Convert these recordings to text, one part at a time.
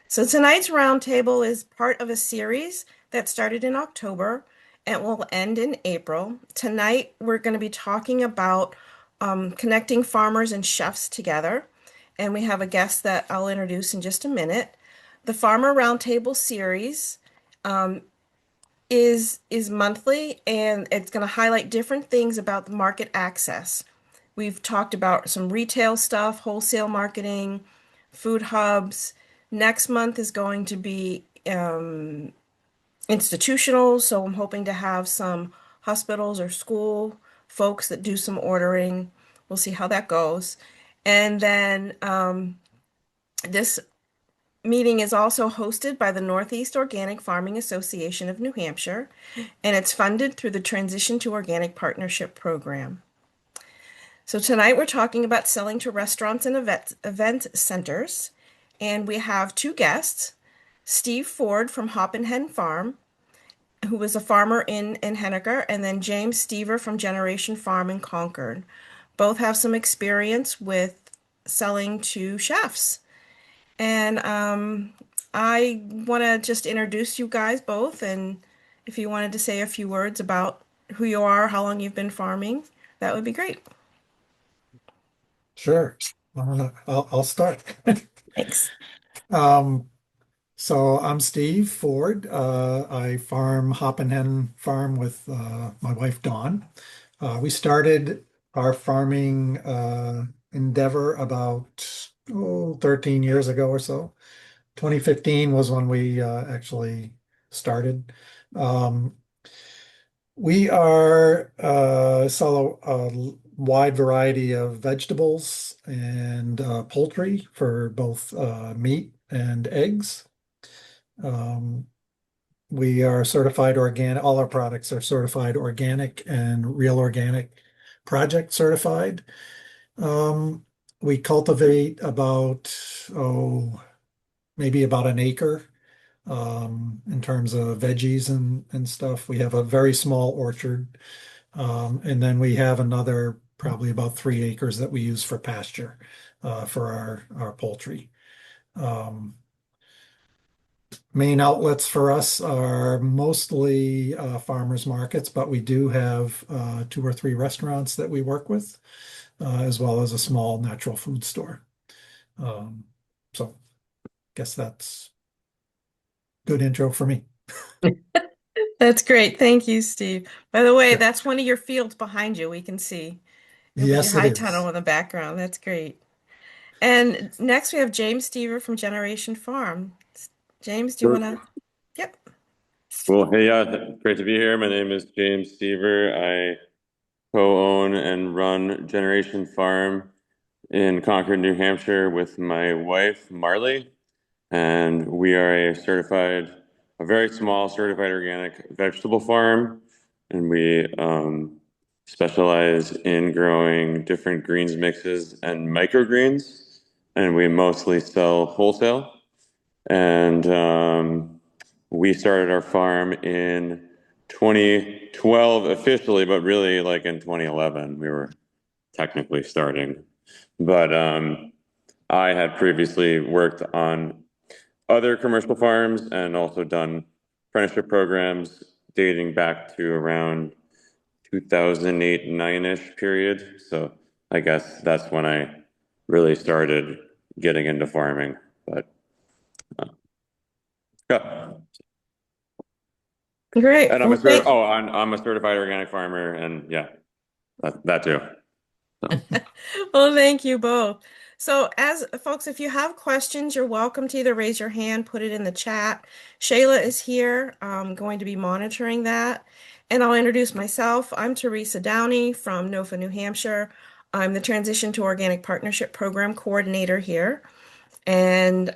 So tonight's roundtable is part of a series that started in October and will end in April. Tonight, we're going to be talking about connecting farmers and chefs together, and we have a guest that I'll introduce in just a minute. The Farmer Roundtable series is monthly, and it's going to highlight different things about the market access. We've talked about some retail stuff, wholesale marketing, food hubs. Next month is going to be institutional, so I'm hoping to have some hospitals or school folks that do some ordering. We'll see how that goes. And then this meeting is also hosted by the Northeast Organic Farming Association of New Hampshire, and it's funded through the Transition to Organic Partnership Program. So tonight we're talking about selling to restaurants and event centers, and we have two guests, Steve Ford from Hop and Hen Farm, who was a farmer in Henniker, and then James Stever from Generation Farm in Concord. Both have some experience with selling to chefs. And I want to just introduce you guys both, and if you wanted to say a few words about who you are, how long you've been farming, that would be great. Sure. I'll start. Thanks. Um, so I'm Steve Ford. I farm Hop and Hen Farm with my wife Dawn. We started our farming endeavor about 13 years ago or so. 2015 was when we actually started. Um, we are sell a wide variety of vegetables and poultry for both meat and eggs. Um, we are certified organic. All our products are certified organic and real organic project certified. Um, we cultivate about maybe about an acre in terms of veggies and stuff. We have a very small orchard. And then we have another probably about 3 acres that we use for pasture for our poultry. Um, Main outlets for us are mostly farmers markets, but we do have 2 or 3 restaurants that we work with, as well as a small natural food store. Um, so guess that's good intro for me. That's great. Thank you, Steve. By the way, Yeah. that's one of your fields behind you. We can see with your Yes, it high tunnel is. in the background. That's great. And next we have James Stever from Generation Farm. James, do you want Sure. to? Yep. Well, hey, yeah, great to be here. My name is James Seaver. I co-own and run Generation Farm in Concord, New Hampshire with my wife, Marley. And we are a very small certified organic vegetable farm. And we specialize in growing different greens mixes and microgreens. And we mostly sell wholesale. And we started our farm in 2012 officially, but really like in 2011 we were technically starting. But I had previously worked on other commercial farms and also done apprenticeship programs dating back to around 2008, 9-ish period. So I guess that's when I really started getting into farming. But yeah. Great. And Well, thank. I'm a certified organic farmer, and yeah, that too. So, Well, thank you both. So, as folks, if you have questions, you're welcome to either raise your hand, put it in the chat. Shayla is here. I'm going to be monitoring that. And I'll introduce myself. I'm Teresa Downey from NOFA, New Hampshire. I'm the Transition to Organic Partnership Program Coordinator here. And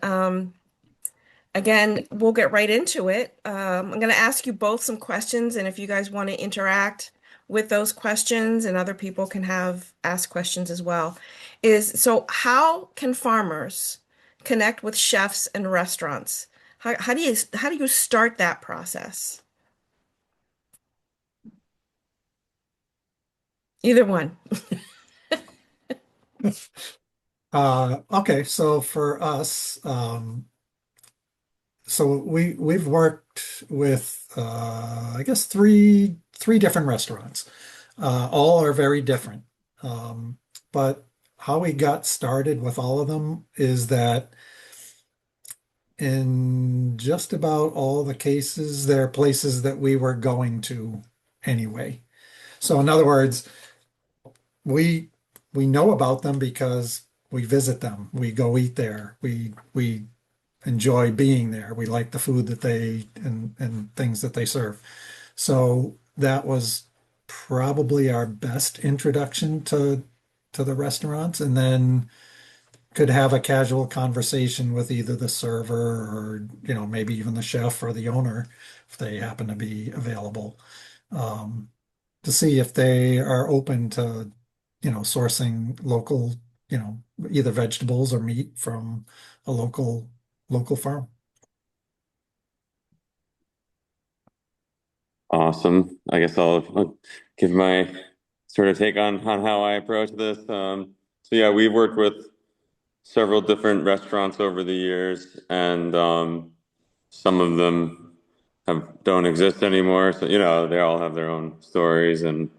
again, we'll get right into it. I'm going to ask you both some questions, and if you guys want to interact with those questions, and other people can have ask questions as well, how can farmers connect with chefs and restaurants? How do you start that process? Either one. Okay, so for us, So we've worked with I guess three different restaurants. All are very different. Um, but how we got started with all of them is that in just about all the cases, they're places that we were going to anyway. So in other words, we we know about them because we visit them. We go eat there. We enjoy being there. We like the food that they and things that they serve. So that was probably our best introduction to the restaurants, and then could have a casual conversation with either the server or maybe even the chef or the owner if they happen to be available, um, to see if they are open to sourcing local, either vegetables or meat from a local farm. Awesome. I guess I'll give my sort of take on how I approach this. So yeah, we've worked with several different restaurants over the years, and some of them don't exist anymore. So they all have their own stories, and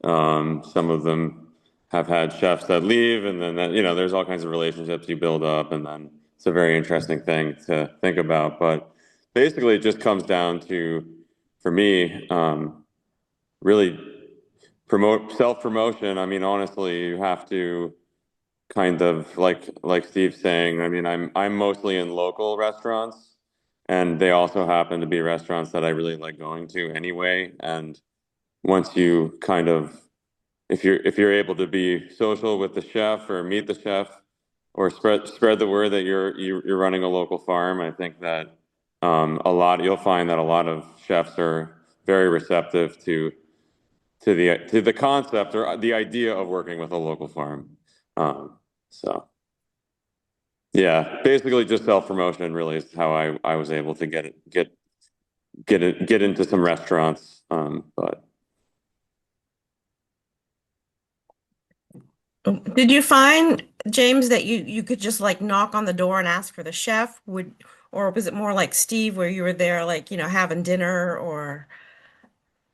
some of them have had chefs that leave, and then there's all kinds of relationships you build up, and then it's a very interesting thing to think about. But basically, it just comes down to, for me, really promote self-promotion. I mean, honestly, you have to kind of like Steve's saying. I mean, I'm mostly in local restaurants, and they also happen to be restaurants that I really like going to anyway. And once you kind of, if you're able to be social with the chef or meet the chef or spread the word that you're running a local farm, I think that you'll find that a lot of chefs are very receptive to the concept or the idea of working with a local farm. Um, so yeah, basically just self promotion really is how I was able to get into some restaurants. But Did you find, James, that you could just like knock on the door and ask for the chef? Or was it more like Steve where you were there like, having dinner or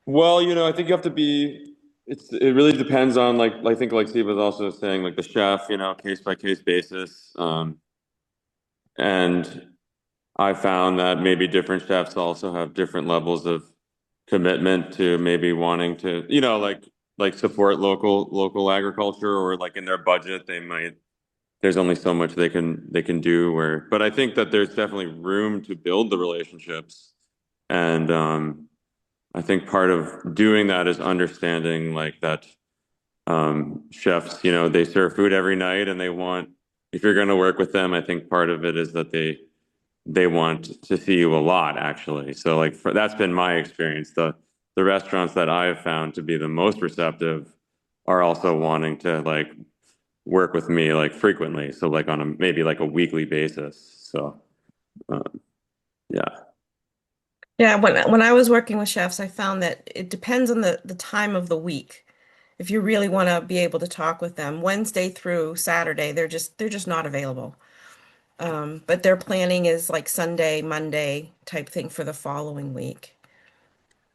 well, I think you have to be. It really depends on, like, I think, like Steve was also saying, like the chef, case by case basis. And I found that maybe different chefs also have different levels of commitment to maybe wanting to, like support local agriculture, or like in their budget, there's only so much they can do, but I think that there's definitely room to build the relationships. And I think part of doing that is understanding like that chefs, they serve food every night, and if you're going to work with them, I think part of it is that they want to see you a lot, actually. So like that's been my experience. The restaurants that I've found to be the most receptive are also wanting to like work with me like frequently. So like on a maybe like a weekly basis. So yeah. yeah, when I was working with chefs, I found that it depends on the time of the week. If you really want to be able to talk with them, Wednesday through Saturday, they're just not available. But their planning is like Sunday, Monday type thing for the following week.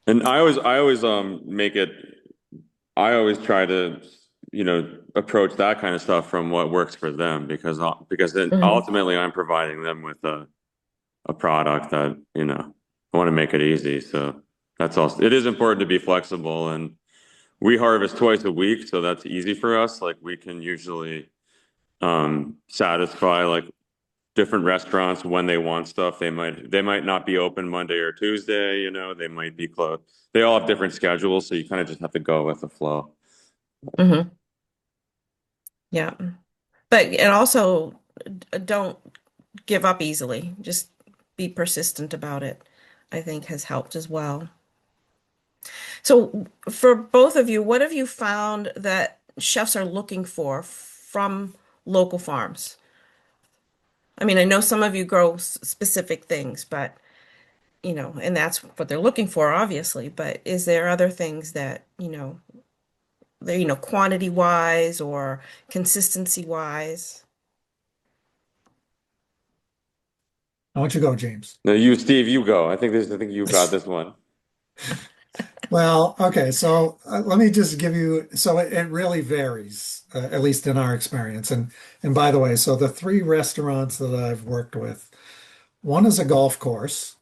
And I always make it I always try to, approach that kind of stuff from what works for them, because then Hmm. ultimately I'm providing them with a product that, I want to make it easy. So that's also, it is important to be flexible, and we harvest twice a week, so that's easy for us. Like we can usually satisfy like different restaurants when they want stuff. They might not be open Monday or Tuesday, they might be closed. They all have different schedules, so you kind of just have to go with the flow. Hmm. Yeah. But and also don't give up easily. Just be persistent about it, I think has helped as well. So for both of you, what have you found that chefs are looking for from local farms? I mean, I know some of you grow specific things, but and that's what they're looking for, obviously. But is there other things that, they're, quantity wise or consistency wise? Why don't you go, James? No, you, Steve, you go. I think you got this one. Well, okay, so let me just give you, so it really varies, at least in our experience. And by the way, so the three restaurants that I've worked with, one is a golf course,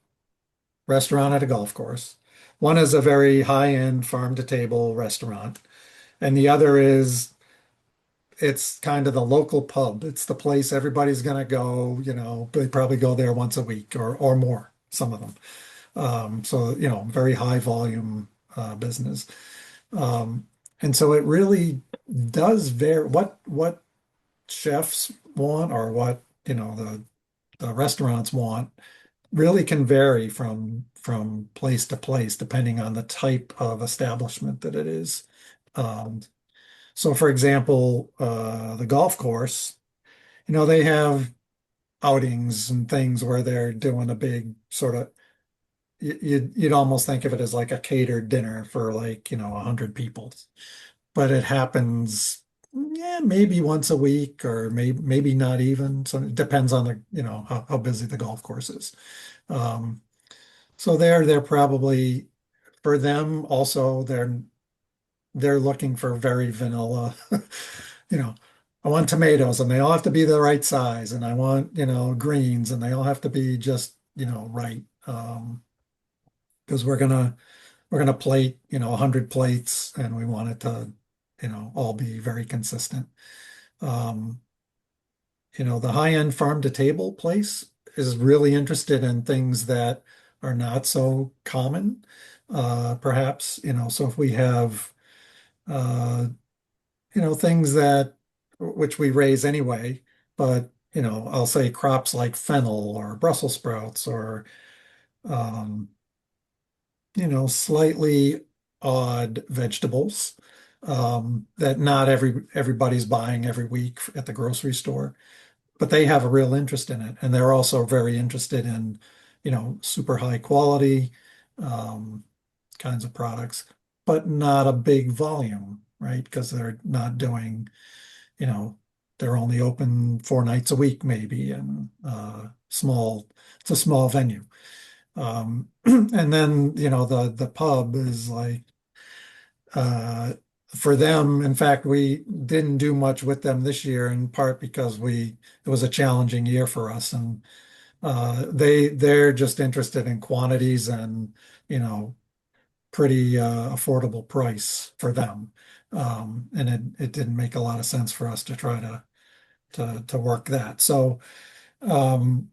restaurant at a golf course. One is a very high-end farm to table restaurant, and the other is it's kind of the local pub. It's the place everybody's going to go, they probably go there once a week or more, some of them. So, very high volume business. Um, and so it really does vary what chefs want or what, the restaurants want really can vary from place to place depending on the type of establishment that it is. Um, so for example, the golf course, they have outings and things where they're doing a big sort of you'd almost think of it as like a catered dinner for like, 100 people. But it happens, yeah, maybe once a week or maybe not even. So it depends on the, how busy the golf course is. Um, so they're probably for them also they're looking for very vanilla, you know, I want tomatoes and they all have to be the right size and I want, greens and they all have to be just, right. Because we're gonna plate, 100 plates and we want it to, all be very consistent. Um, the high-end farm to table place is really interested in things that are not so common. Perhaps, so if we have uh, things that which we raise anyway, but I'll say crops like fennel or Brussels sprouts or um, slightly odd vegetables that not everybody's buying every week at the grocery store, but they have a real interest in it, and they're also very interested in, super high quality um, kinds of products, but not a big volume, right? Because they're not doing, you know, they're only open 4 nights a week, maybe, and it's a small venue. And then, the pub is like, uh, for them, in fact, we didn't do much with them this year in part because it was a challenging year for us. And they're just interested in quantities and, pretty affordable price for them. And it didn't make a lot of sense for us to try to work that. So, um,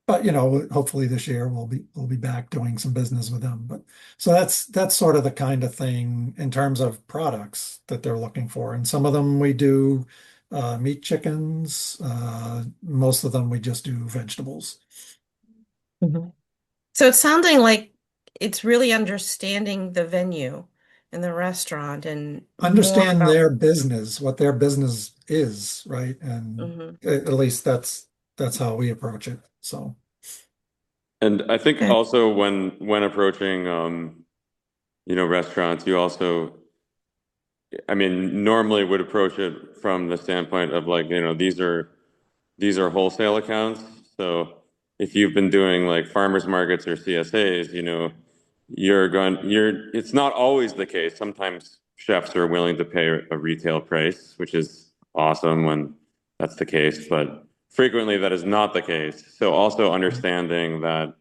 but hopefully this year we'll be back doing some business with them. But so that's sort of the kind of thing in terms of products that they're looking for. And some of them we do meat chickens. Most of them we just do vegetables. Mhm. So it's sounding like it's really understanding the venue and the restaurant and more Understand about. their business, what their business is, right? And Mhm. at least that's how we approach it. So And I think Okay. also when approaching restaurants, you also, I mean, normally would approach it from the standpoint of like, these are wholesale accounts. So if you've been doing like farmers markets or CSAs, it's not always the case. Sometimes chefs are willing to pay a retail price, which is awesome when that's the case, but frequently that is not the case. So also understanding that,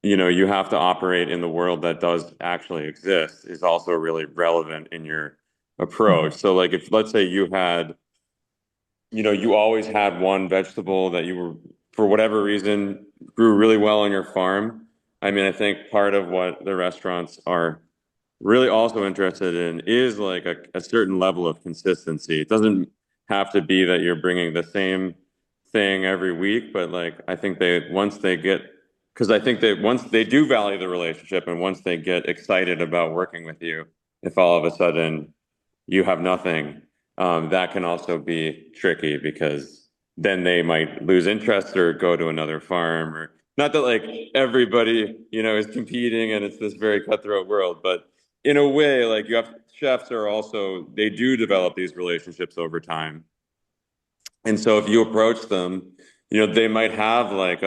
you have to operate in the world that does actually exist is also really relevant in your approach. Mhm. So like if let's say you always had one vegetable that you were, for whatever reason, grew really well on your farm. I mean, I think part of what the restaurants are really also interested in is like a certain level of consistency. It doesn't have to be that you're bringing the same thing every week, but like I think because I think that once they do value the relationship and once they get excited about working with you, if all of a sudden you have nothing, that can also be tricky because then they might lose interest or go to another farm or not that like everybody, is competing and it's this very cutthroat world, but in a way, like you have chefs are also, they do develop these relationships over time. And so if you approach them, they might have like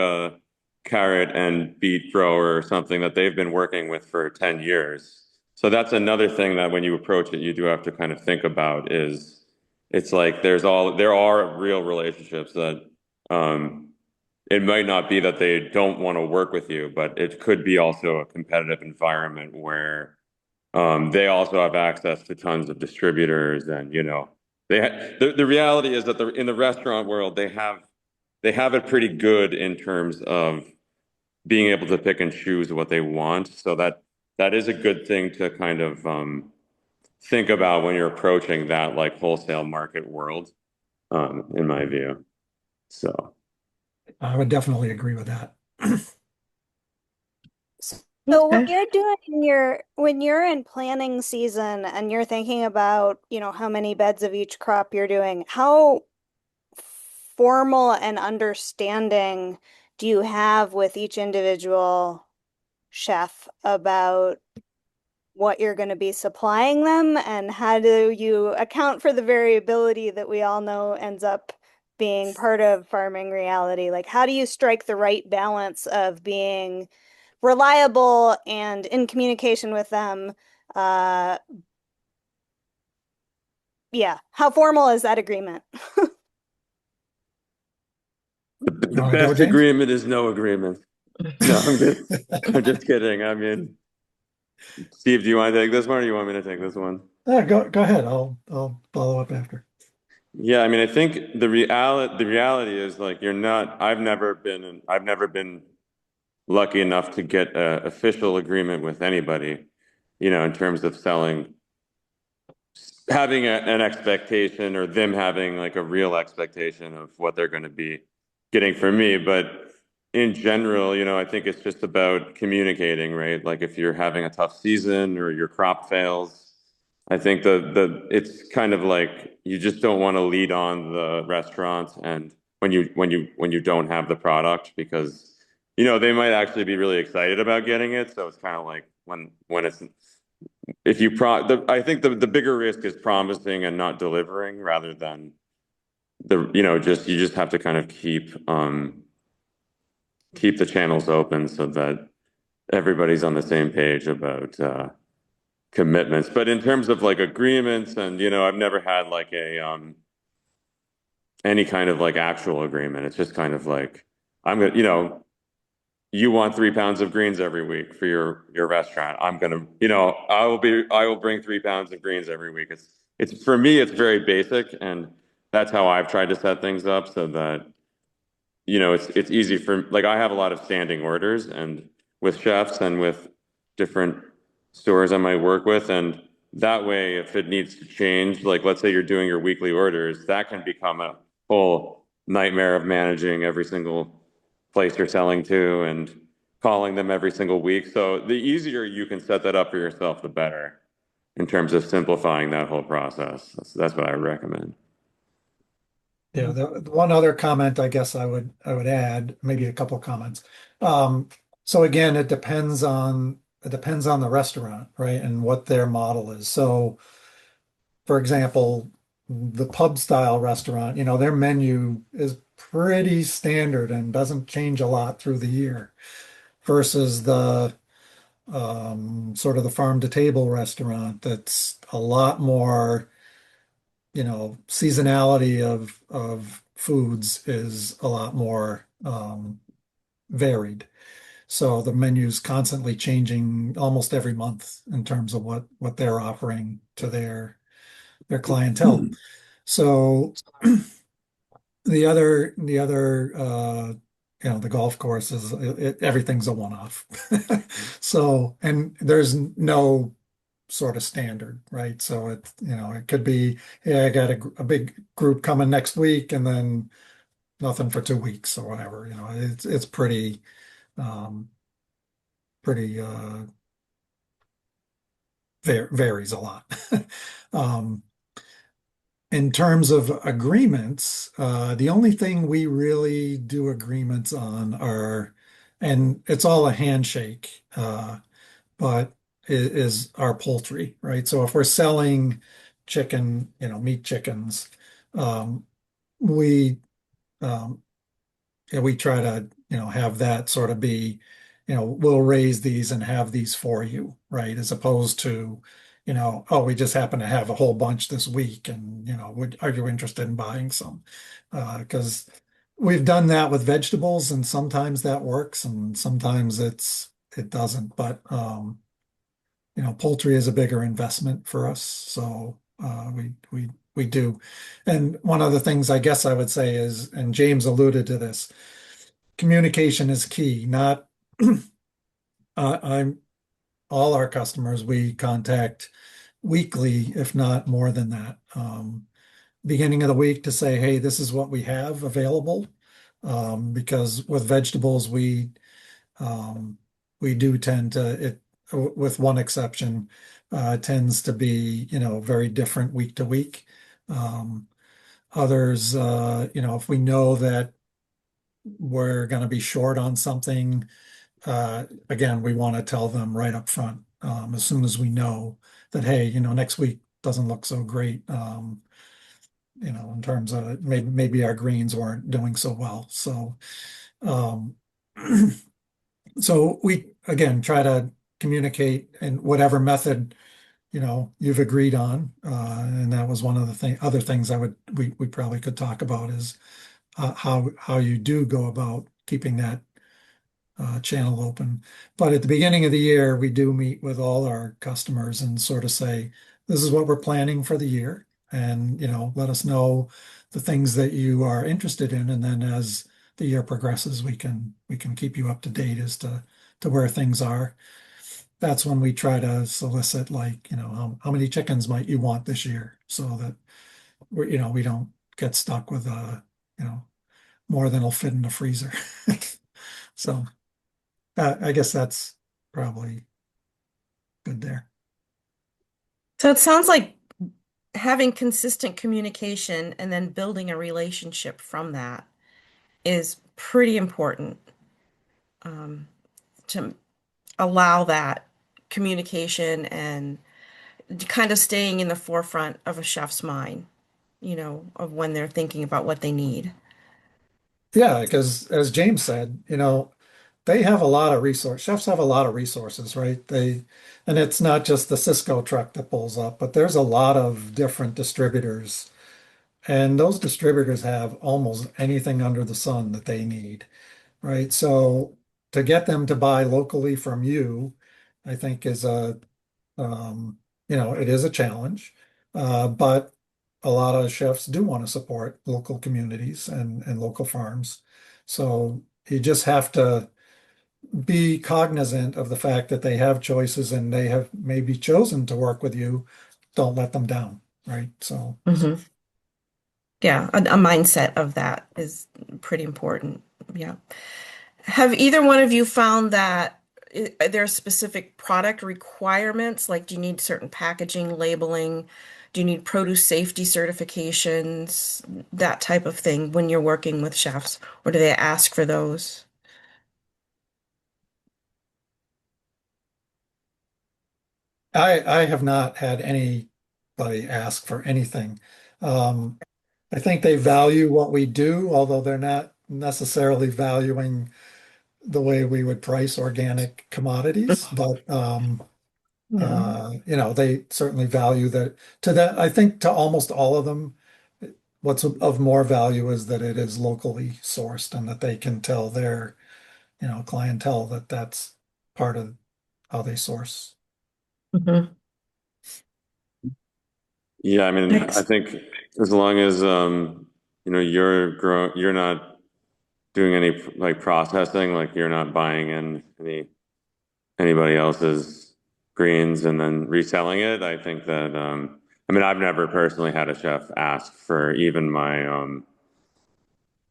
carrot and beet grower or something that they've been working with for 10 years. So that's another thing that when you approach it, you do have to kind of think about is it's like there are real relationships that it might not be that they don't want to work with you, but it could be also a competitive environment where they also have access to tons of distributors, and the reality is that in the restaurant world they have it pretty good in terms of being able to pick and choose what they want. So that is a good thing to kind of think about when you're approaching that like wholesale market world, in my view. So. I would definitely agree with that. So when Okay. you're when you're in planning season and you're thinking about, how many beds of each crop you're doing, how formal and understanding do you have with each individual chef about what you're going to be supplying them, and how do you account for the variability that we all know ends up being part of farming reality? Like, how do you strike the right balance of being reliable and in communication with them? Uh, yeah. How formal is that agreement? The You want to go, best James? agreement is no agreement. No, I'm just kidding. I mean, Steve, do you want to take this one or do you want me to take this one? Go ahead. I'll follow up after. Yeah, I mean, I think the reality is like I've never been lucky enough to get an official agreement with anybody, in terms of having an expectation or them having like a real expectation of what they're going to be getting from me. But in general, I think it's just about communicating, right? Like if you're having a tough season or your crop fails, I think the it's kind of like you just don't want to lead on the restaurant and when you don't have the product because they might actually be really excited about getting it. So it's kind of like when it's if you I think the bigger risk is promising and not delivering rather than just you just have to kind of keep the channels open so that everybody's on the same page about commitments. But in terms of like agreements and I've never had like a any kind of like actual agreement. It's just kind of like I'm gonna you want 3 pounds of greens every week for your restaurant. I'm gonna, I will bring 3 pounds of greens every week. It's for me, it's very basic, and that's how I've tried to set things up so that it's easy for like I have a lot of standing orders and with chefs and with different stores I might work with, and that way, if it needs to change, like let's say you're doing your weekly orders, that can become a whole nightmare of managing every single place you're selling to and calling them every single week. So the easier you can set that up for yourself, the better in terms of simplifying that whole process. That's what I recommend. Yeah, the one other comment I guess I would add, maybe a couple comments. So again, it depends on the restaurant, right, and what their model is. So, for example, the pub style restaurant, their menu is pretty standard and doesn't change a lot through the year, versus the sort of the farm to table restaurant that's a lot more, seasonality of foods is a lot more varied. So the menu's constantly changing almost every month in terms of what they're offering to their clientele. So the golf course is everything's a one-off. So, and there's no sort of standard, right? So it could be, yeah, I got a big group coming next week and then nothing for 2 weeks or whatever. It's um, pretty varies a lot. Um, in terms of agreements, the only thing we really do agreements on and it's all a handshake, but is our poultry, right? So if we're selling chicken, meat chickens, um, we um, yeah, we try to have that sort of be, we'll raise these and have these for you, right? As opposed to, oh, we just happen to have a whole bunch this week and, are you interested in buying some? Because we've done that with vegetables and sometimes that works and sometimes it doesn't. But poultry is a bigger investment for us, so we do. And one of the things I guess I would say is, and James alluded to this, communication is key. Not I'm all our customers we contact weekly, if not more than that. Beginning of the week to say, hey, this is what we have available. Because with vegetables, um, we do tend to it, with one exception, tends to be, very different week to week. Um, Others, if we know that we're going to be short on something, again, we want to tell them right up front, as soon as we know that, hey, next week doesn't look so great, in terms of maybe our greens weren't doing so well. So, um, so we again try to communicate in whatever method you've agreed on, and that was one of the other things we probably could talk about is how you do go about keeping that channel open. But at the beginning of the year, we do meet with all our customers and sort of say, this is what we're planning for the year. And, let us know the things that you are interested in. And then as the year progresses, we can keep you up to date as to where things are. That's when we try to solicit, like, how many chickens might you want this year, so that we don't get stuck with you know, more than will fit in the freezer. So I guess that's probably good there. So it sounds like having consistent communication and then building a relationship from that is pretty important, to allow that communication and kind of staying in the forefront of a chef's mind, of when they're thinking about what they need. Yeah, because as James said, they have a lot of chefs have a lot of resources, right? And it's not just the Cisco truck that pulls up, but there's a lot of different distributors. And those distributors have almost anything under the sun that they need, right? So to get them to buy locally from you, I think um, it is a challenge. But a lot of chefs do want to support local communities and local farms. So you just have to be cognizant of the fact that they have choices and they have maybe chosen to work with you. Don't let them down, right? So. Hmm. Yeah, a mindset of that is pretty important. Yeah. Have either one of you found that there are specific product requirements? Like, do you need certain packaging, labeling? Do you need produce safety certifications? That type of thing when you're working with chefs, or do they ask for those? I have not had anybody ask for anything. Um, I think they value what we do, although they're not necessarily valuing the way we would price organic commodities. But Yeah. they certainly value that. To that, I think to almost all of them, what's of more value is that it is locally sourced and that they can tell their, clientele that that's part of how they source. Hmm. Yeah, I mean, I Thanks. think as long as you're not doing any like processing, like you're not buying in anybody else's greens and then reselling it. I think that I mean, I've never personally had a chef ask for even my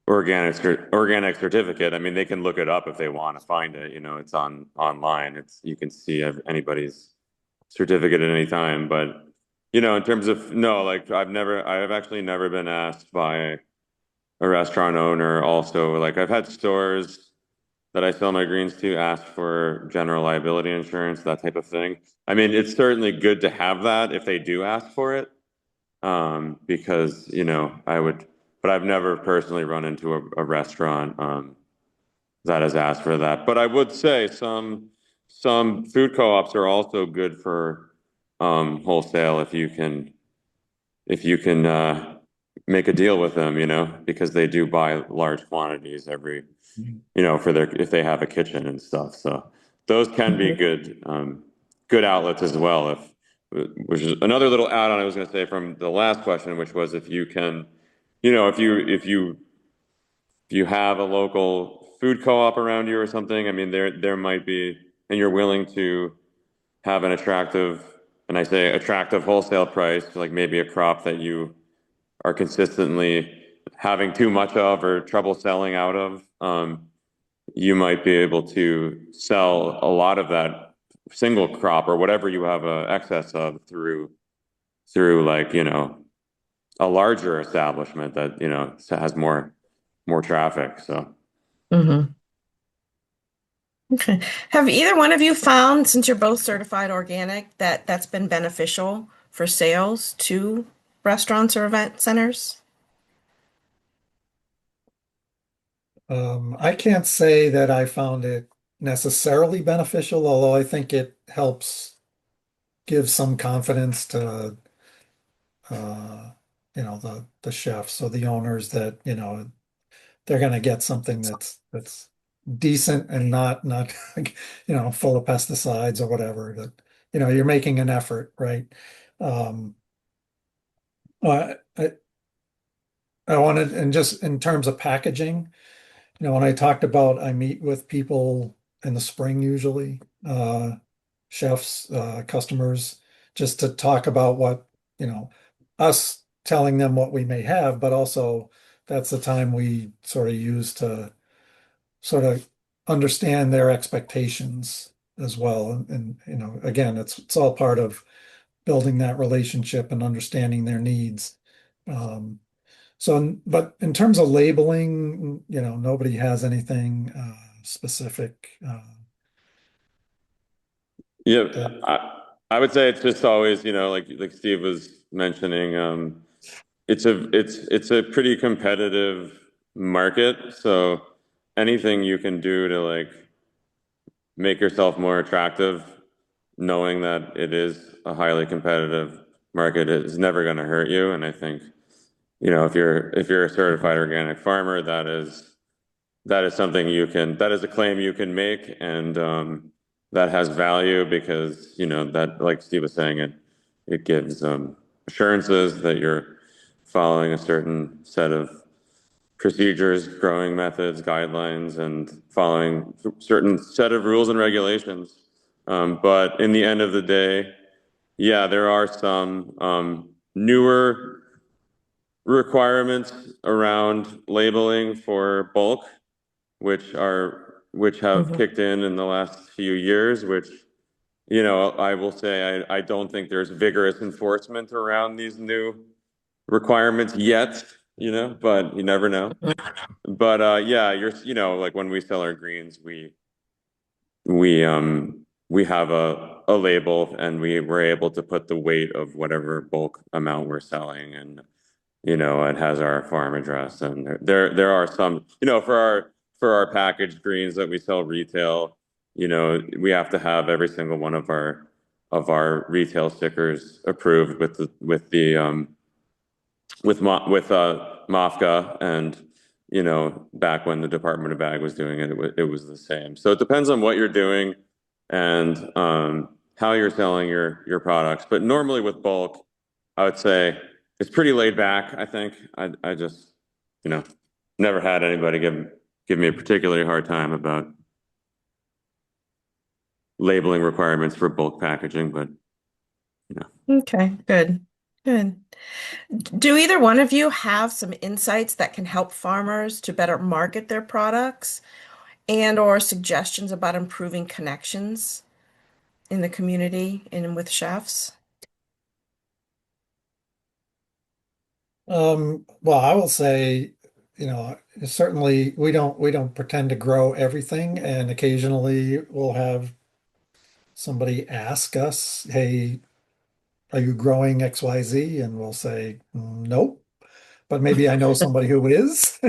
organic certificate. I mean, they can look it up if they want to find it. It's online. It's you can see anybody's certificate at any time. But in terms of no, like I've actually never been asked by a restaurant owner. Also, like I've had stores that I sell my greens to ask for general liability insurance, that type of thing. I mean, it's certainly good to have that if they do ask for it, because I would, but I've never personally run into a restaurant that has asked for that. But I would say some food co-ops are also good for wholesale if you can make a deal with them, because they do buy large quantities every, for their if they have a kitchen and stuff. So those can be good outlets as well. If which is another little add-on I was going to say from the last question, which was if you can, if you have a local food co-op around you or something, I mean, there might be, and you're willing to have an attractive, and I say attractive wholesale price, like maybe a crop that you are consistently having too much of or trouble selling out of, you might be able to sell a lot of that single crop or whatever you have a excess of through like, a larger establishment that, has more traffic. So Hmm. Okay. Have either one of you found, since you're both certified organic, that that's been beneficial for sales to restaurants or event centers? I can't say that I found it necessarily beneficial, although I think it helps give some confidence to uh, the chefs or the owners that, they're going to get something that's decent and not full of pesticides or whatever. That you're making an effort, right? Um, I I wanted, and just in terms of packaging. When I talked about, I meet with people in the spring usually, chefs, customers, just to talk about what, us telling them what we may have, but also that's the time we sort of use to sort of understand their expectations as well. And again, it's all part of building that relationship and understanding their needs. Um, but in terms of labeling, nobody has anything specific yeah, that. I would say it's just always, like Steve was mentioning, it's a pretty competitive market. So anything you can do to like make yourself more attractive, knowing that it is a highly competitive market, is never going to hurt you. And I think, if you're a certified organic farmer, that is something that is a claim you can make, and that has value because that, like Steve was saying, it gives assurances that you're following a certain set of procedures, growing methods, guidelines, and following a certain set of rules and regulations. But in the end of the day, yeah, there are some newer requirements around labeling for bulk, which have Hmm. kicked in the last few years, which, I will say I don't think there's vigorous enforcement around these new requirements yet, but you never know. But yeah, like when we sell our greens, we have a label, and we were able to put the weight of whatever bulk amount we're selling, and it has our farm address, and there are some, for our packaged greens that we sell retail, we have to have every single one of our retail stickers approved with MAFCA, and back when the Department of Ag was doing it, it was the same. So it depends on what you're doing and how you're selling your products. But normally with bulk, I would say it's pretty laid back. I think I just you know never had anybody give me a particularly hard time about labeling requirements for bulk packaging, but you know. Okay, good. Good. Do either one of you have some insights that can help farmers to better market their products and or suggestions about improving connections in the community and with chefs? Well, I will say, certainly we don't pretend to grow everything, and occasionally we'll have somebody ask us, "Hey, are you growing XYZ?" And we'll say, "Nope, but maybe I know somebody who is."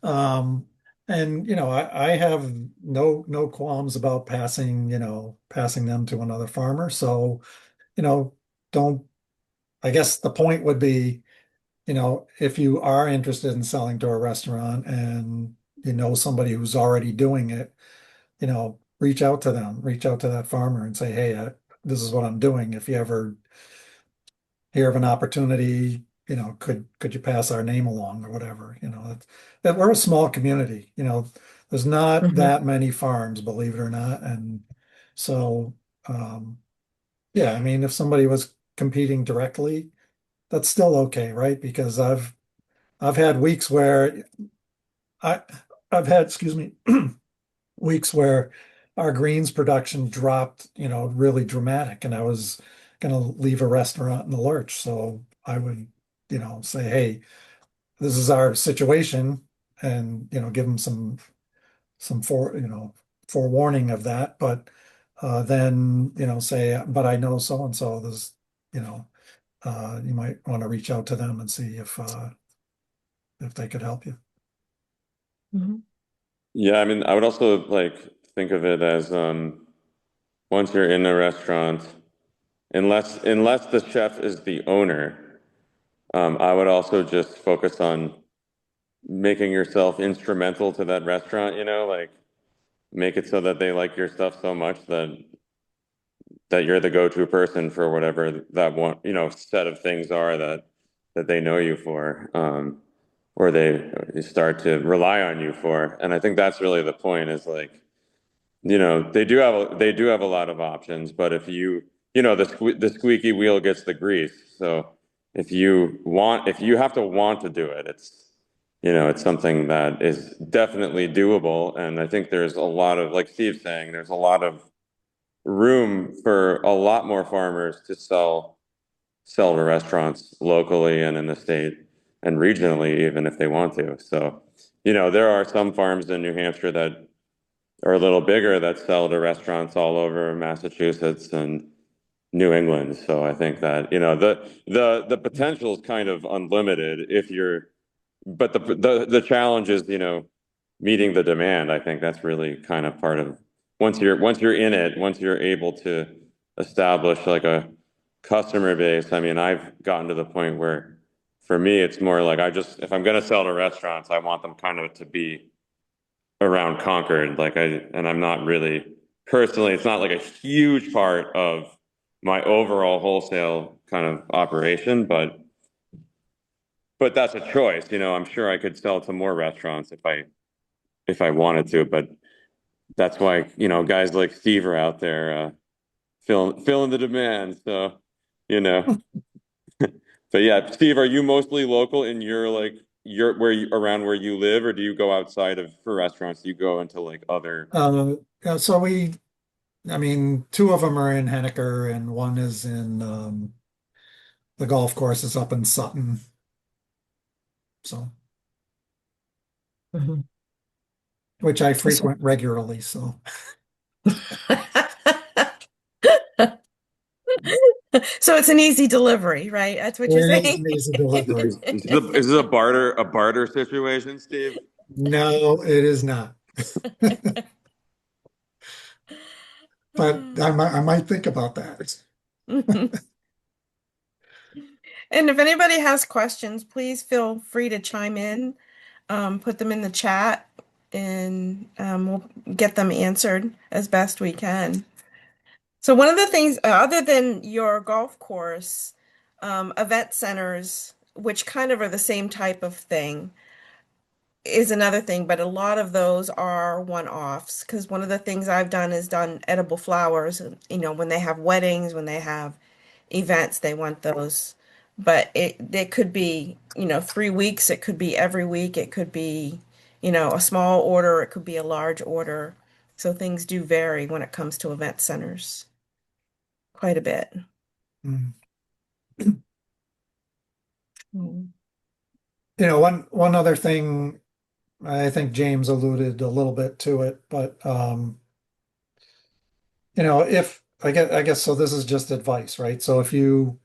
Um, And I have no qualms about passing them to another farmer. So, you know, don't I guess the point would be, if you are interested in selling to a restaurant and you know somebody who's already doing it, reach out to them, reach out to that farmer and say, hey, this is what I'm doing. If you ever hear of an opportunity, could you pass our name along or whatever? That we're a small community, there's not Mhm. that many farms, believe it or not. And so, um, yeah, I mean, if somebody was competing directly, that's still okay, right? Because I've had weeks where I I've had, excuse me, weeks where our greens production dropped, really dramatic, and I was going to leave a restaurant in the lurch. So I would, say, hey, this is our situation, and give them some forewarning of that. But then, say, but I know so and so. This, you know, you might want to reach out to them and see if they could help you. Mhm. Yeah, I mean, I would also like think of it as once you're in a restaurant, unless the chef is the owner, I would also just focus on making yourself instrumental to that restaurant, like make it so that they like your stuff so much that you're the go-to person for whatever that one, set of things are that they know you for, or they start to rely on you for. And I think that's really the point is like, they do have a lot of options, but if the squeaky wheel gets the grease. So if you have to want to do it, it's something that is definitely doable. And I think there's a lot of, like Steve's saying, there's a lot of room for a lot more farmers to sell to restaurants locally and in the state and regionally, even if they want to. So, there are some farms in New Hampshire that are a little bigger that sell to restaurants all over Massachusetts and New England. So I think that, the potential is kind of unlimited but the challenge is, meeting the demand. I think that's really kind of part of once you're in it, once you're able to establish like a customer base. I mean, I've gotten to the point where for me, it's more like if I'm going to sell to restaurants, I want them kind of to be around Concord. And I'm not really personally, it's not like a huge part of my overall wholesale kind of operation, but that's a choice. I'm sure I could sell to more restaurants if I wanted to, but that's why, guys like Steve are out there filling the demand. So, you know, but yeah, Steve, are you mostly local in your where you around where you live, or do you go outside of for restaurants? Do you go into like other? Yeah, so I mean, two of them are in Henniker and one is in the golf course is up in Sutton. So, Mhm. which I So frequent regularly. So so it's an easy delivery, right? That's what you're it is saying. an easy delivery. Is this a barter situation, Steve? No, it is not. But I might think about that. And if anybody has questions, please feel free to chime in, put them in the chat, and we'll get them answered as best we can. So one of the things, other than your golf course, event centers, which kind of are the same type of thing, is another thing, but a lot of those are one-offs. Because one of the things I've done is done edible flowers. When they have weddings, when they have events, they want those. But it could be, 3 weeks, it could be every week, it could be, a small order, it could be a large order. So things do vary when it comes to event centers quite a bit. Mm. Mm. One other thing, I think James alluded a little bit to it, but if I guess so, this is just advice, right? So if you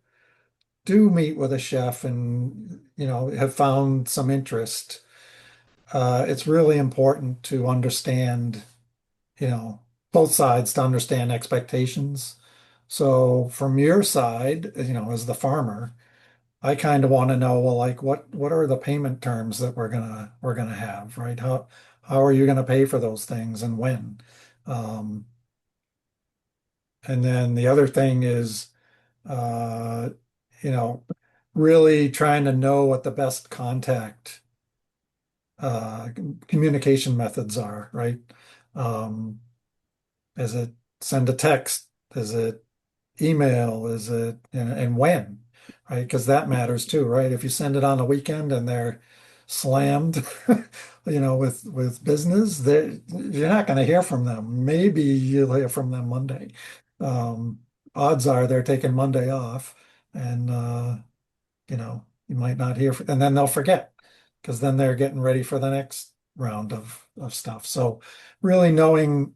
do meet with a chef and have found some interest, it's really important to understand, you know, both sides to understand expectations. So from your side, as the farmer, I kind of want to know, well, like what are the payment terms that we're gonna have, right? How are you gonna pay for those things and when? Um, and then the other thing is, uh, you know, really trying to know what the best contact uh, communication methods are, right? Um, is it send a text? Is it email? Is it, and when, right? Because that matters too, right? If you send it on a weekend and they're slammed, with business, you're not going to hear from them. Maybe you'll hear from them Monday. Um, Odds are they're taking Monday off, and you might not hear, and then they'll forget because then they're getting ready for the next round of stuff. So really knowing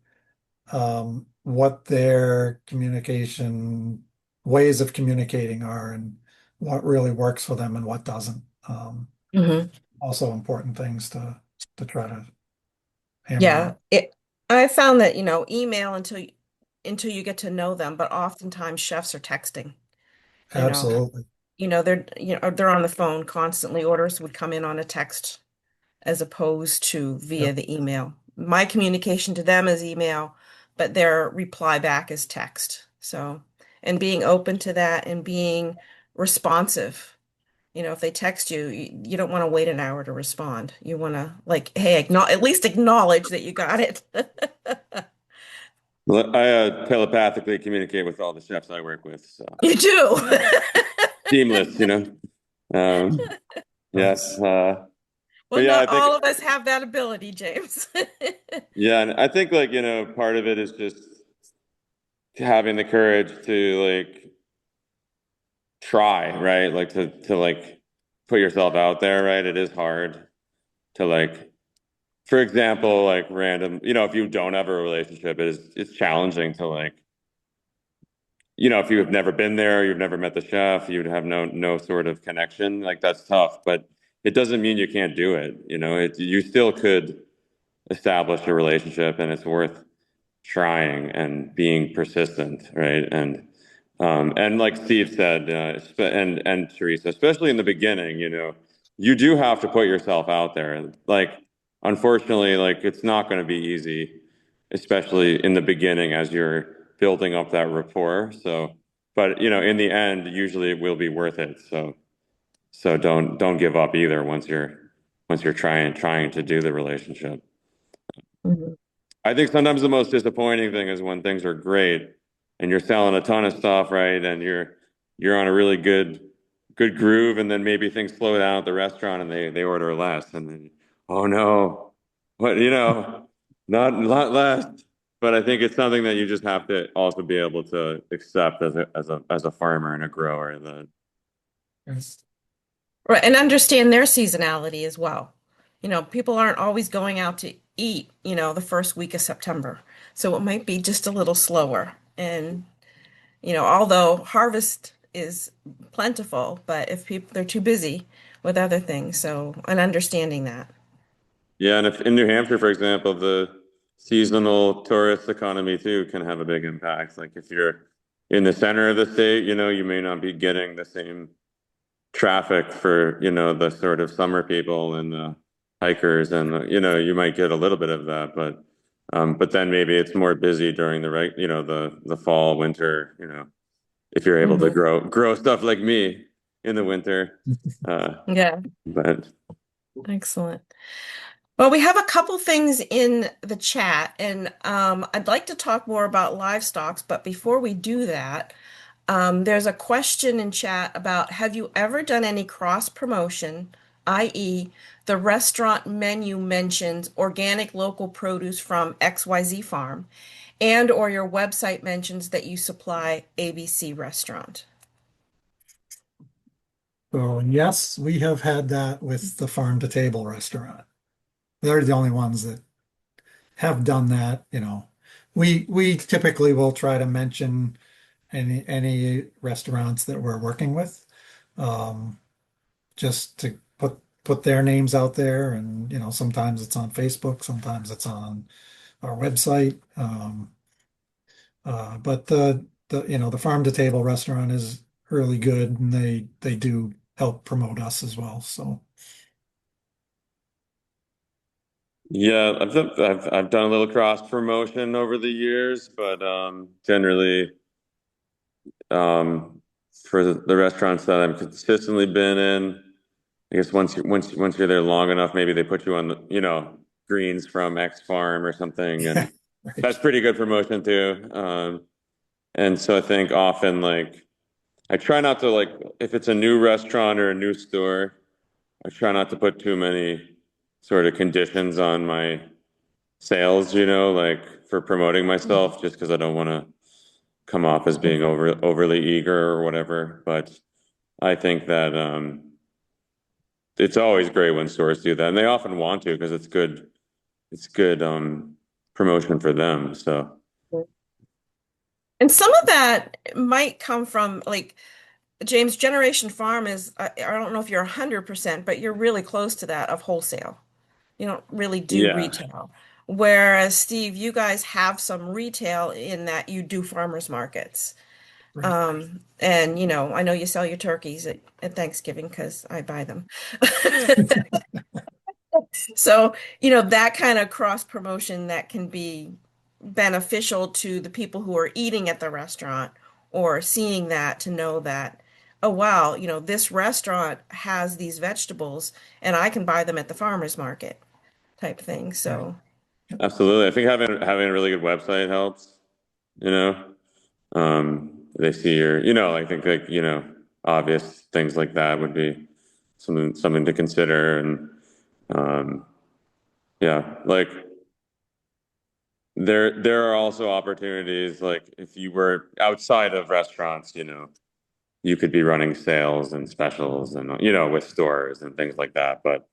what their communication ways of communicating are and what really works for them and what doesn't. Hmm. Also important things to try to hammer Yeah, out. I found that, email until you get to know them, but oftentimes chefs are texting, you know. Absolutely. They're on the phone constantly. Orders would come in on a text as opposed to via Yep. the email. My communication to them is email, but their reply back is text. So, and being open to that and being responsive. If they text you, you don't want to wait an hour to respond. You want to like, hey, at least acknowledge that you got it. Well, I telepathically communicate with all the chefs I work with, so You do. seamless, Um, yes, Well, but yeah, I not think all of us have that ability, James. yeah, and I think like part of it is just having the courage to like try, right? Like to like put yourself out there, right? It is hard to like, for example, like random, if you don't have a relationship, it's challenging to like, if you have never been there, you've never met the chef, you'd have no sort of connection, like that's tough, but it doesn't mean you can't do it. You still could establish a relationship and it's worth trying and being persistent, right? And like Steve said, and Teresa, especially in the beginning, you do have to put yourself out there. Like, unfortunately, like it's not going to be easy, especially in the beginning as you're building up that rapport. So, but in the end, usually it will be worth it. So don't give up either once you're trying to do the relationship. Mhm. I think sometimes the most disappointing thing is when things are great and you're selling a ton of stuff, right? And you're on a really good groove, and then maybe things slow down at the restaurant and they order less, and then oh no, what not less. But I think it's something that you just have to also be able to accept as a farmer and a grower. That Yes. Right, and understand their seasonality as well. People aren't always going out to eat, the first week of September. So it might be just a little slower. And, although harvest is plentiful, but if people they're too busy with other things. So, and understanding that. Yeah, and if in New Hampshire, for example, the seasonal tourist economy too can have a big impact. Like if you're in the center of the state, you may not be getting the same traffic for, the sort of summer people and the hikers, and you might get a little bit of that, but then maybe it's more busy during the fall, winter, if you're able to Hmm. grow stuff like me in the winter. Uh, Yeah, but excellent. Well, we have a couple things in the chat, and I'd like to talk more about livestock, but before we do that, there's a question in chat about have you ever done any cross promotion, i.e., the restaurant menu mentions organic local produce from XYZ farm, and or your website mentions that you supply ABC restaurant. So yes, we have had that with the farm to table restaurant. They're the only ones that have done that. We typically will try to mention any restaurants that we're working with, just to put put their names out there, and sometimes it's on Facebook, sometimes it's on our website. But the farm to table restaurant is really good, and they do help promote us as well. So Yeah, I've done a little cross promotion over the years, but generally, um, for the restaurants that I've consistently been in, I guess once you're there long enough, maybe they put you on greens from X farm or something, yeah, and right. that's pretty good promotion too. And so I think often like I try not to like if it's a new restaurant or a new store, I try not to put too many sort of conditions on my sales, like for promoting Mhm. myself, just because I don't want to come off as being overly eager or whatever. But I think that it's always great when stores do that, and they often want to because it's good promotion for them. So And some of that might come from like James, Generation Farm is, I don't know if you're 100%, but you're really close to that of wholesale. You don't really do yeah, retail. Whereas, Steve, you guys have some retail in that you do farmers markets. Right. And, I know you sell your turkeys at Thanksgiving because I buy them. So, that kind of cross promotion that can be beneficial to the people who are eating at the restaurant or seeing that to know that, oh, wow, this restaurant has these vegetables and I can buy them at the farmer's market type thing. Right. So, Yep. absolutely. I think having a really good website helps. You know, they see I think like obvious things like that would be something to consider, and um, yeah, like there are also opportunities like if you were outside of restaurants, you could be running sales and specials and with stores and things like that. But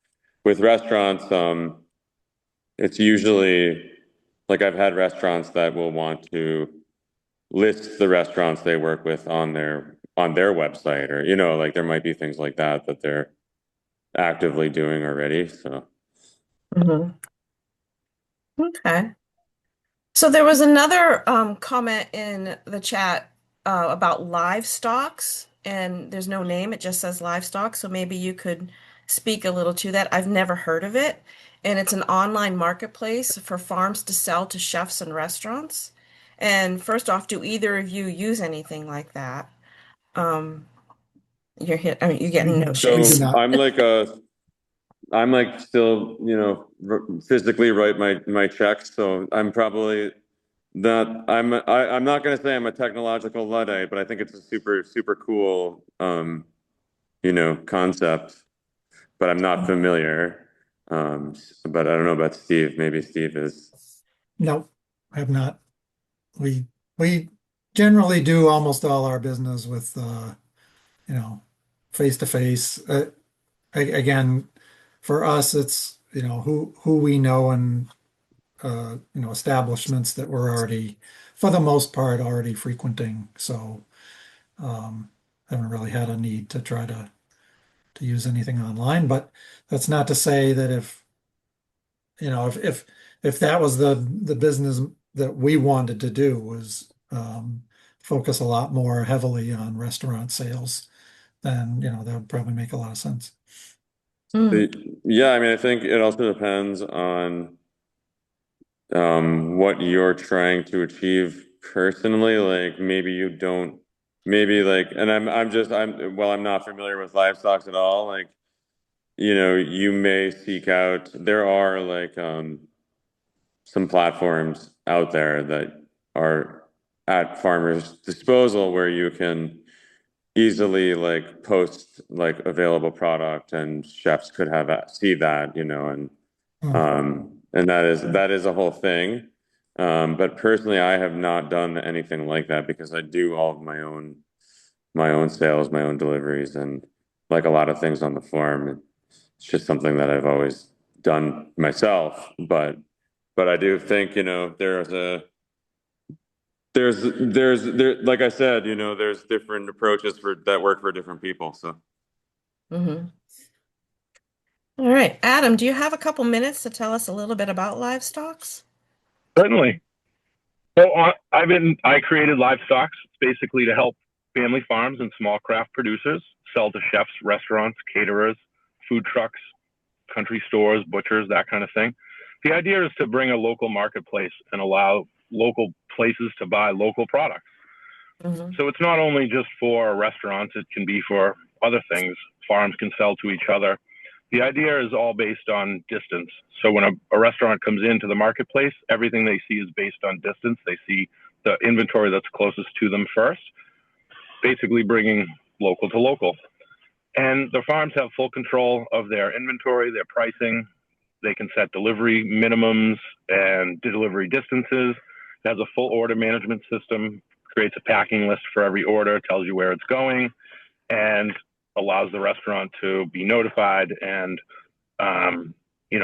with restaurants, it's usually like I've had restaurants that will want to list the restaurants they work with on their website, or like there might be things like that they're actively doing already. So mhm. Okay. So there was another comment in the chat about livestocks, and there's no name, it just says livestock. So maybe you could speak a little to that. I've never heard of it, and it's an online marketplace for farms to sell to chefs and restaurants. And first off, do either of you use anything like that? Um, I mean, you're We getting no do we do shakes. so not. I'm like still physically write my checks, so I'm probably not I'm not going to say I'm a technological luddite, but I think it's a super super cool concept, but I'm not familiar. But I don't know about Steve. Maybe Steve is. No, have not. We we generally do almost all our business with you know face to face. Again, for us, it's who we know, and establishments that we're already, for the most part, already frequenting. So haven't really had a need to try to use anything online. But that's not to say that if that was the business that we wanted to do, was focus a lot more heavily on restaurant sales, then that would probably make a lot of sense. Mm, Yeah, I mean, I think it also depends on what you're trying to achieve personally. Like maybe you don't, maybe like, and I'm not familiar with livestock at all. Like, you may seek out, there are like some platforms out there that are at farmers' disposal where you can easily like post like available product and chefs could see that, and Hmm. that is a whole thing. But personally, I have not done anything like that because I do all of my own sales, my own deliveries, and like a lot of things on the farm. It's just something that I've always done myself. But I do think, like I said, there's different approaches for that work for different people. So mhm. All right, Adam, do you have a couple minutes to tell us a little bit about livestock? Certainly. I created Livestock basically to help family farms and small craft producers sell to chefs, restaurants, caterers, food trucks, country stores, butchers, that kind of thing. The idea is to bring a local marketplace and allow local places to buy local products. Hmm. So it's not only just for restaurants, it can be for other things. Farms can sell to each other. The idea is all based on distance. So when a restaurant comes into the marketplace, everything they see is based on distance. They see the inventory that's closest to them first, basically bringing local to local. And the farms have full control of their inventory, their pricing. They can set delivery minimums and delivery distances. It has a full order management system, creates a packing list for every order, tells you where it's going, and allows the restaurant to be notified. And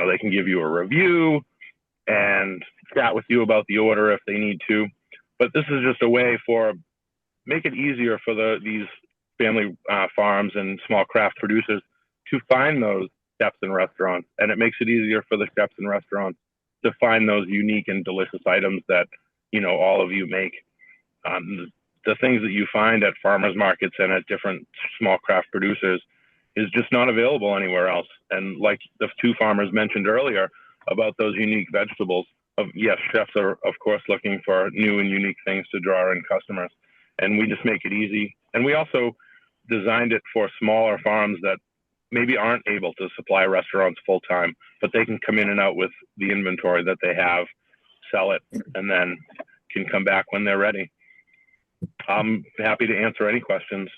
they can give you a review and chat with you about the order if they need to. But this is just a way for make it easier for these family farms and small craft producers to find those chefs and restaurants, and it makes it easier for the chefs and restaurants to find those unique and delicious items that all of you make. The things that you find at farmers markets and at different small craft producers is just not available anywhere else. And like the two farmers mentioned earlier about those unique vegetables, yes, chefs are of course looking for new and unique things to draw in customers, and we just make it easy. And we also designed it for smaller farms that maybe aren't able to supply restaurants full time, but they can come in and out with the inventory that they have, sell it, and then can come back when they're ready. I'm happy to answer any questions.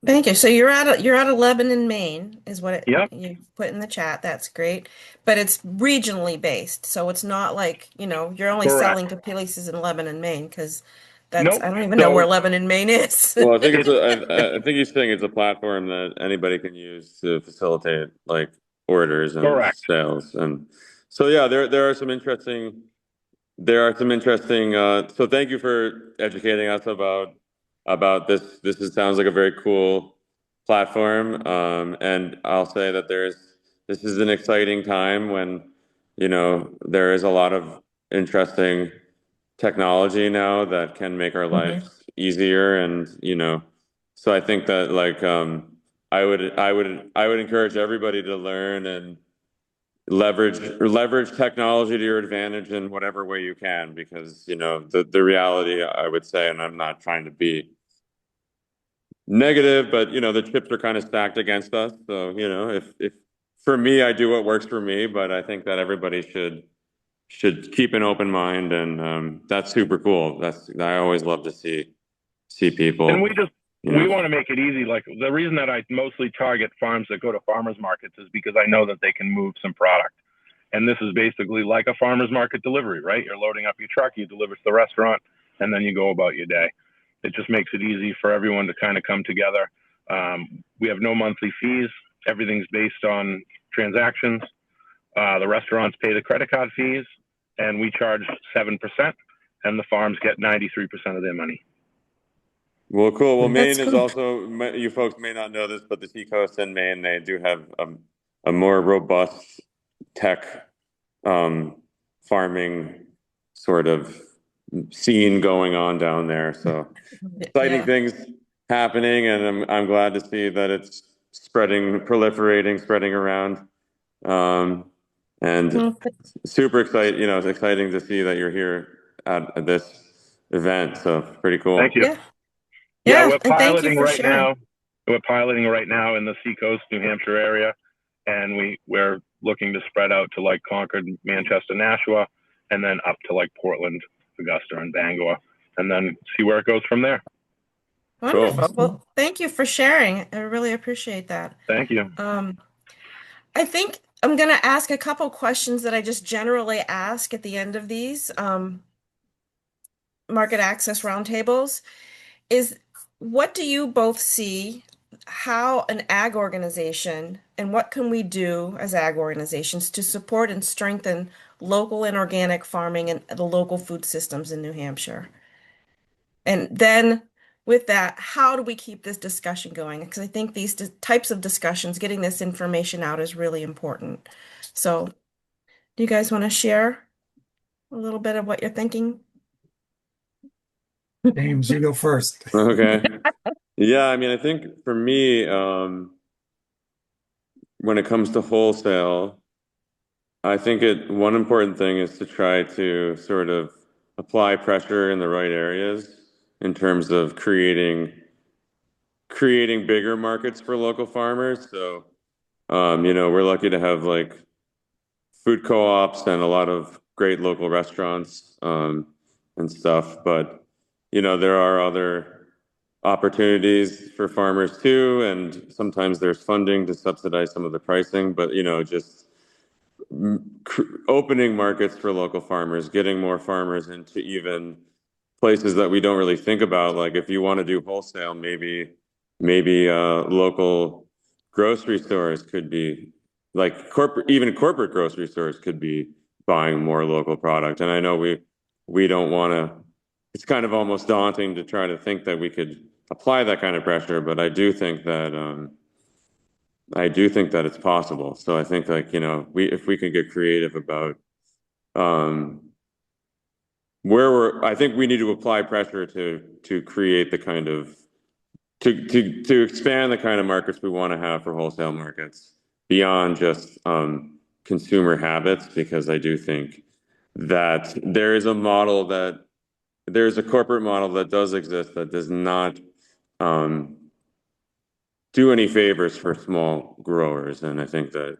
Thank you. So you're out of Lebanon, Maine, is what Yep, you put in the chat. That's great. But it's regionally based. So it's not like, you're only correct. selling to places in Lebanon, Maine, because that's Nope. I don't even know where So Lebanon, Maine is. Well, I think it's I think he's saying it's a platform that anybody can use to facilitate like orders and correct. sales, and so yeah, there are some interesting so thank you for educating us about this. Sounds like a very cool platform, and I'll say that this is an exciting time when there is a lot of interesting technology now that can make our Mhm. lives easier, and so I think that like I would encourage everybody to learn and leverage technology to your advantage in whatever way you can, because the reality, I would say, and I'm not trying to be negative, but the chips are kind of stacked against us. So if for me, I do what works for me, but I think that everybody should keep an open mind, and that's super cool. I always love to see And people, you we know. want to make it easy. Like the reason that I mostly target farms that go to farmers markets is because I know that they can move some product. And this is basically like a farmer's market delivery, right? You're loading up your truck, you deliver to the restaurant, and then you go about your day. It just makes it easy for everyone to kind of come together. We have no monthly fees. Everything's based on transactions. The restaurants pay the credit card fees, and we charge 7%, and the farms get 93% of their money. Well, cool. Well, That's Maine is cool. also, you folks may not know this, but the Seacoast and Maine, they do have a more robust tech farming sort of scene going on down there. So exciting Yeah. things happening, and I'm glad to see that it's proliferating, spreading around. And Well, super excited, it's exciting to see that you're here at this event. So pretty Thank cool. you. yeah. Yeah, Yeah. And thank you for sharing. We're piloting right now in the Seacoast, New Hampshire area, and we're looking to spread out to like Concord, Manchester, Nashua, and then up to like Portland, Augusta, and Bangor, and then see where it goes from there. Wonderful. Cool. Well, thank you for sharing. I really appreciate that. Thank you. Um, I think I'm going to ask a couple questions that I just generally ask at the end of these market access roundtables. Is what do you both see how an ag organization and what can we do as ag organizations to support and strengthen local and organic farming and the local food systems in New Hampshire? And then with that, how do we keep this discussion going? Because I think these types of discussions, getting this information out is really important. So, do you guys want to share a little bit of what you're thinking? James, you go first. Okay. Yeah, I mean, I think for me, when it comes to wholesale, I think one important thing is to try to sort of apply pressure in the right areas in terms of creating bigger markets for local farmers. So, we're lucky to have like food co-ops and a lot of great local restaurants, and stuff. But, there are other opportunities for farmers too, and sometimes there's funding to subsidize some of the pricing. But, just opening markets for local farmers, getting more farmers into even places that we don't really think about. Like if you want to do wholesale, maybe local grocery stores could be like even corporate grocery stores could be buying more local product. And I know we don't want to. It's kind of almost daunting to try to think that we could apply that kind of pressure, but I do think that it's possible. So I think like, we if we can get creative about um I think we need to apply pressure to create the kind of to expand the kind of markets we want to have for wholesale markets beyond just consumer habits, because I do think that there's a corporate model that does exist that does not um, do any favors for small growers. And I think that,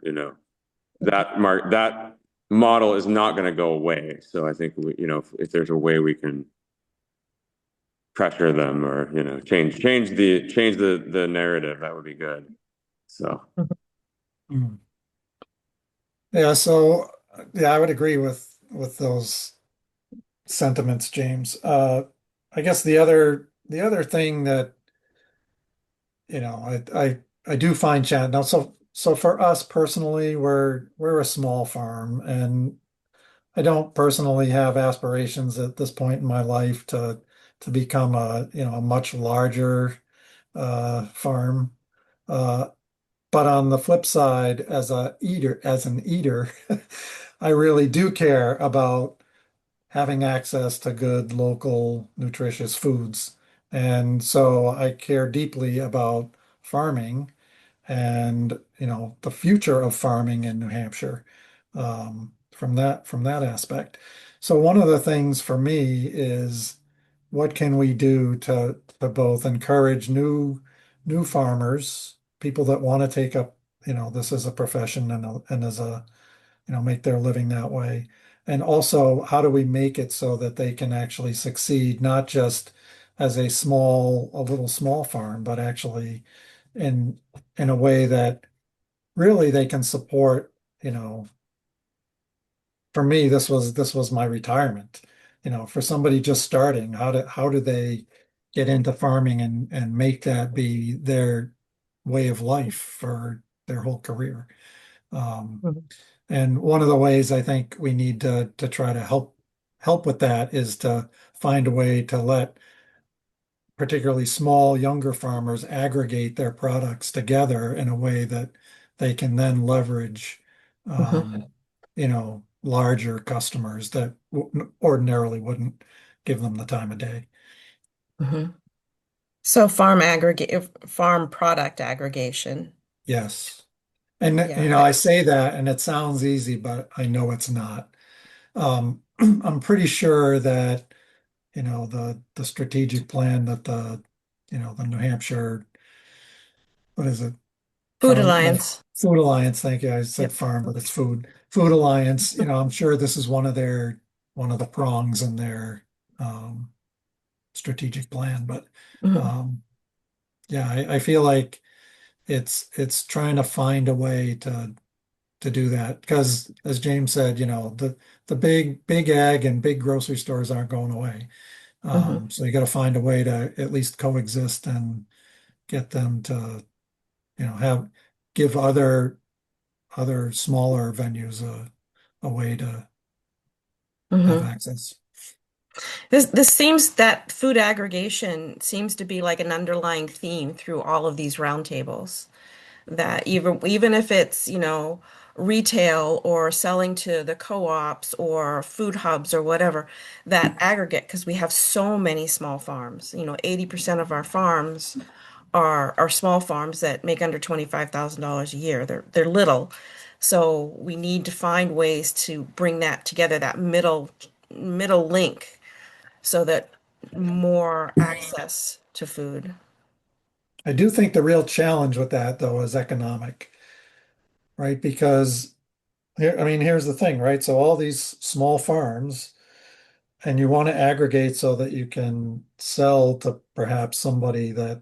that model is not going to go away. So I think if there's a way we can pressure them or, change the narrative, that would be good. So, Mm. Yeah, so yeah, I would agree with those sentiments, James. I guess the other thing that I do find chat now. So for us personally, we're a small farm, and I don't personally have aspirations at this point in my life to become a much larger farm. Uh, but on the flip side, as an eater, I really do care about having access to good local nutritious foods. And so I care deeply about farming and the future of farming in New Hampshire, from that aspect. So one of the things for me is what can we do to both encourage new farmers, people that want to take up this as a profession and as a make their living that way. And also, how do we make it so that they can actually succeed, not just as a little small farm, but actually in in a way that really they can support, for me, this was my retirement. For somebody just starting, how do they get into farming and make that be their way of life for their whole career? Um, Mhm. and one of the ways I think we need to try to help with that is to find a way to let particularly small, younger farmers aggregate their products together in a way that they can then leverage, Mhm. larger customers that ordinarily wouldn't give them the time of day. Mhm. So farm product aggregation. Yes. And Yeah. I say that and it sounds easy, but I know it's not. I'm pretty sure that the strategic plan that the New Hampshire, what is it? Food Farm, the Alliance. Food Alliance, thank you. I said Yep. farm, but it's food. Food Alliance, I'm sure this is one of the prongs in their um strategic plan. But Mhm. um yeah, I feel like it's trying to find a way to do that. Because as James said, the big ag and big grocery stores aren't going away. Mhm. So you got to find a way to at least coexist and get them to, have give other smaller venues a way to have Mhm. access. This seems that food aggregation seems to be like an underlying theme through all of these roundtables. That even if it's, retail or selling to the co-ops or food hubs or whatever, that aggregate, because we have so many small farms. 80% of our farms are small farms that make under $25,000 a year. They're little. So we need to find ways to bring that together, that middle link, so that more access to food. I do think the real challenge with that, though, is economic, right? Because here, I mean, here's the thing, right? So all these small farms, and you want to aggregate so that you can sell to perhaps somebody that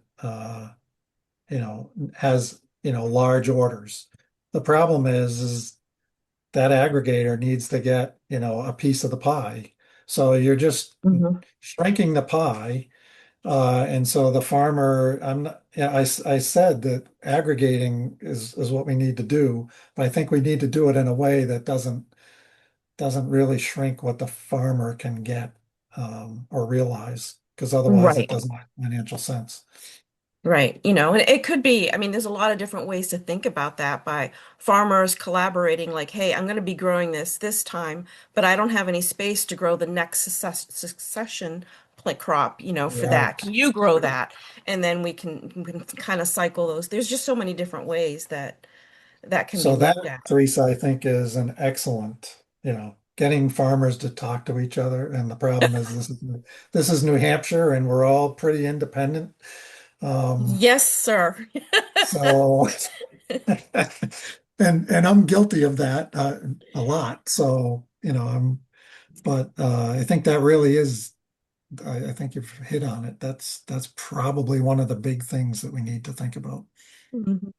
has, large orders. The problem is that aggregator needs to get, a piece of the pie. So you're just Mhm. shrinking the pie. And so the farmer, I'm not, yeah, I said that aggregating is what we need to do, but I think we need to do it in a way that doesn't really shrink what the farmer can get or realize, because otherwise it Right. doesn't make financial sense. Right. And it could be, I mean, there's a lot of different ways to think about that by farmers collaborating, like, hey, I'm going to be growing this time, but I don't have any space to grow the next succession crop, for that. Right. Can you grow that? And then we can kind of cycle those. There's just so many different ways that can be So that, looked at. Teresa, I think is an excellent, getting farmers to talk to each other. And the problem is this is New Hampshire and we're all pretty independent. Um, Yes, sir. so and I'm guilty of that a lot. So, but I think that really is, I think you've hit on it. That's probably one of the big things that we need to think about. Mhm.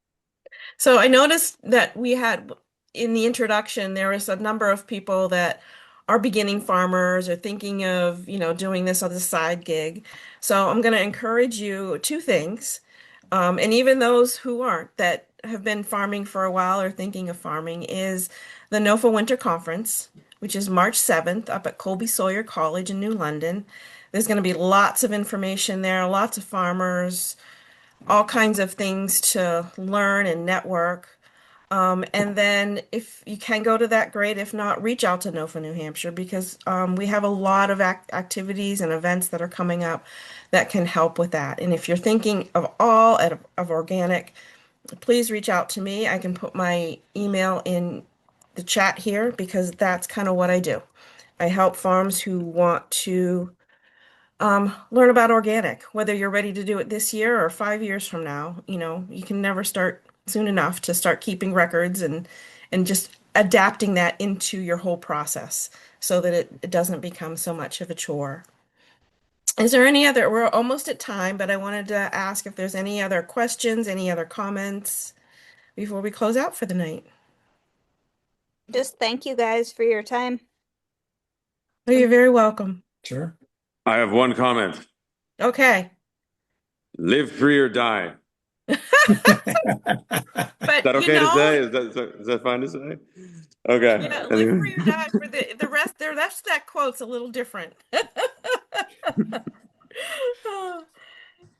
So I noticed that we had in the introduction, there was a number of people that are beginning farmers or thinking of, doing this as a side gig. So I'm going to encourage you two things. And even those who aren't, that have been farming for a while or thinking of farming, is the NOFA Winter Conference, which is March 7th up at Colby Sawyer College in New London. There's going to be lots of information there, lots of farmers, all kinds of things to learn and network. And then if you can go to that, great. If not, reach out to NOFA New Hampshire because we have a lot of activities and events that are coming up that can help with that. And if you're thinking of organic, please reach out to me. I can put my email in the chat here because that's kind of what I do. I help farms who want to learn about organic, whether you're ready to do it this year or 5 years from now. You can never start soon enough to start keeping records and just adapting that into your whole process so that it doesn't become so much of a chore. Is there any other, we're almost at time, but I wanted to ask if there's any other questions, any other comments before we close out for the night. Just thank you guys for your time. Oh, you're very welcome. Sure. I have one comment. Okay. Live free or die. Is But that okay to say? Is that fine to say? Okay. yeah, live Anyway. free or die for the rest there. That's that quote's a little different.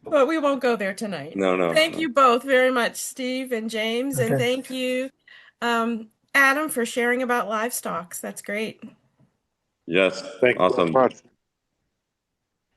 But we won't go there tonight. No, no, Thank no. you both very much, Steve and James, and Okay. thank you, Adam, for sharing about livestock. That's great. Yes. Thank you very Awesome. much.